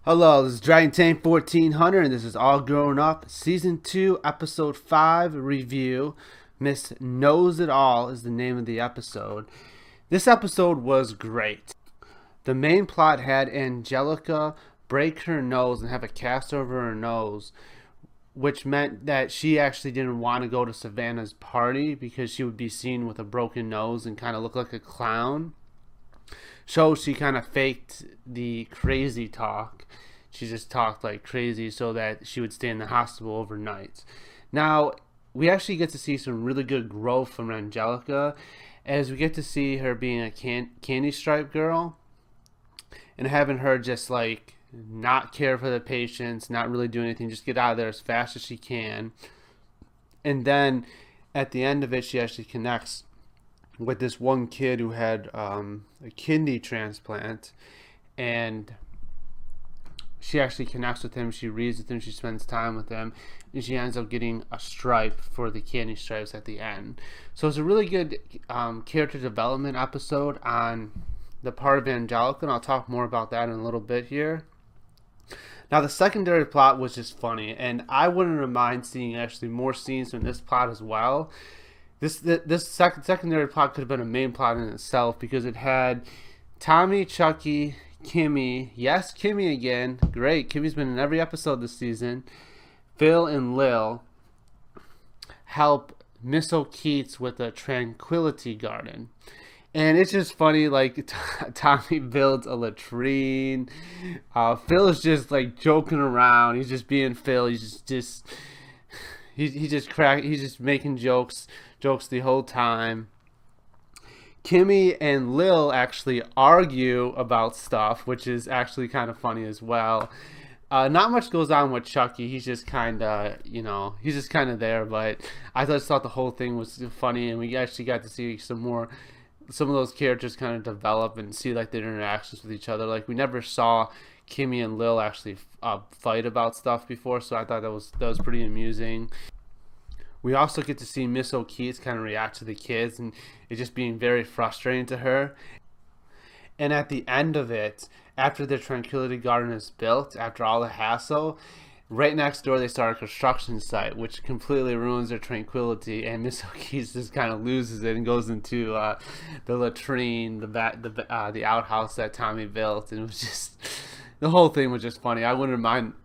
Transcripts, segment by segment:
Hello, this is Dragon Tank 1400, and this is All Grown Up, Season 2, Episode 5 review. Miss Knows It All is the name of the episode. This episode was great. The main plot had Angelica break her nose and have a cast over her nose, which meant that she actually didn't want to go to Savannah's party because she would be seen with a broken nose and kind of look like a clown. So she kind of faked the crazy talk. She just talked like crazy so that she would stay in the hospital overnight. Now, we actually get to see some really good growth from Angelica as we get to see her being a candy stripe girl and having her just like not care for the patients, not really do anything, just get out of there as fast as she can. And then at the end of it, she actually connects with this one kid who had a kidney transplant, and she actually connects with him. She reads with him, she spends time with him, and she ends up getting a stripe for the candy stripes at the end. So it's a really good character development episode on the part of Angelica, and I'll talk more about that in a little bit here. Now, the secondary plot was just funny, and I wouldn't mind seeing actually more scenes from this plot as well. This secondary plot could have been a main plot in itself because it had Tommy, Chucky, Kimmy. Yes, Kimmy again. Great. Kimmy's been in every episode this season. Phil and Lil help Miss O'Keefe with a tranquility garden. And it's just funny, like, Tommy builds a latrine. Phil is just, like, joking around. He's just being Phil. He's just he's just making jokes the whole time. Kimmy and Lil actually argue about stuff, which is actually kind of funny as well. Not much goes on with Chucky. He's just kind of, he's just kind of there. But I just thought the whole thing was funny, and we actually got to see some of those characters kind of develop and see like their interactions with each other. Like we never saw Kimmy and Lil actually fight about stuff before, so I thought that was pretty amusing. We also get to see Miss O'Keefe kind of react to the kids, and it just being very frustrating to her. And at the end of it, after the Tranquility Garden is built, after all the hassle, right next door they start a construction site, which completely ruins their tranquility, and Miss O'Keefe just kind of loses it and goes into the latrine, the outhouse that Tommy built, and it was just the whole thing was just funny. I wouldn't mind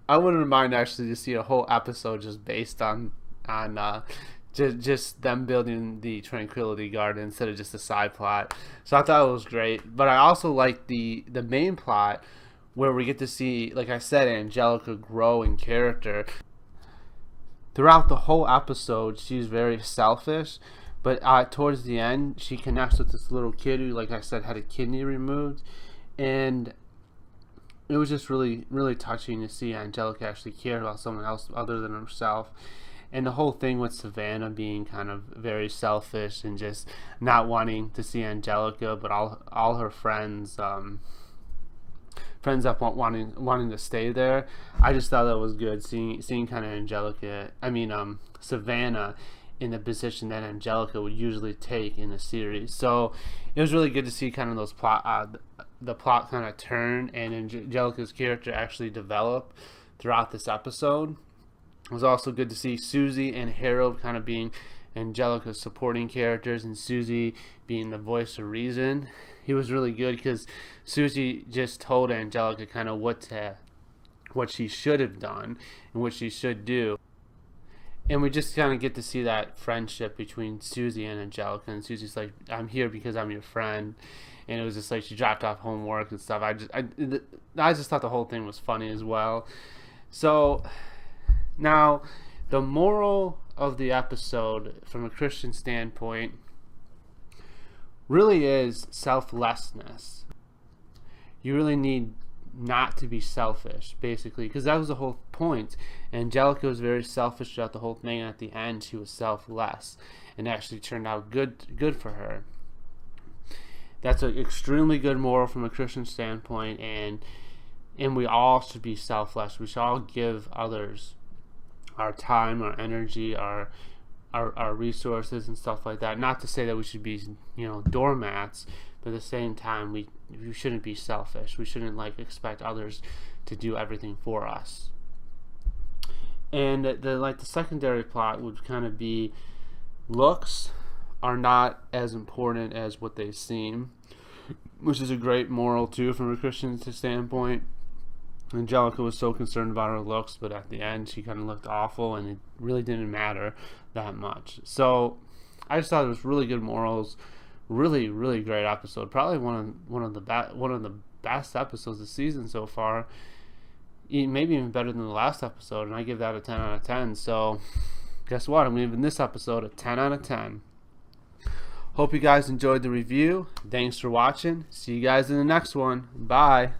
actually to see a whole episode just based on just them building the Tranquility Garden instead of just a side plot. So I thought it was great. But I also like the main plot where we get to see, like I said, Angelica grow in character. Throughout the whole episode, she's very selfish, but towards the end, she connects with this little kid who, like I said, had a kidney removed, and it was just really, really touching to see Angelica actually care about someone else other than herself. And the whole thing with Savannah being kind of very selfish and just not wanting to see Angelica, but all her friends up wanting to stay there. I just thought that was good, seeing kind of Savannah in the position that Angelica would usually take in a series. So it was really good to see kind of those the plot kind of turn and Angelica's character actually develop throughout this episode. It was also good to see Susie and Harold kind of being Angelica's supporting characters, and Susie being the voice of reason. He was really good because Susie just told Angelica kind of what she should have done and what she should do. And we just kind of get to see that friendship between Susie and Angelica. And Susie's like, I'm here because I'm your friend. And it was just like she dropped off homework and stuff. I just thought the whole thing was funny as well. So now, the moral of the episode, from a Christian standpoint, really is selflessness. You really need not to be selfish, basically, because that was the whole point. Angelica was very selfish throughout the whole thing, and at the end, she was selfless, and actually turned out good for her. That's an extremely good moral from a Christian standpoint, and we all should be selfless. We should all give others our time, our energy, our resources and stuff like that. Not to say that we should be, doormats, but at the same time, we shouldn't be selfish. We shouldn't like expect others to do everything for us. And the secondary plot would kind of be looks are not as important as what they seem, which is a great moral too from a Christian standpoint. Angelica was so concerned about her looks, but at the end she kind of looked awful, and it really didn't matter that much. So I just thought it was really good morals, really really great episode. Probably one of the best episodes of the season so far. Maybe even better than the last episode, and I give that a 10 out of 10. So guess what? I'm giving this episode a 10 out of 10. Hope you guys enjoyed the review. Thanks for watching. See you guys in the next one. Bye.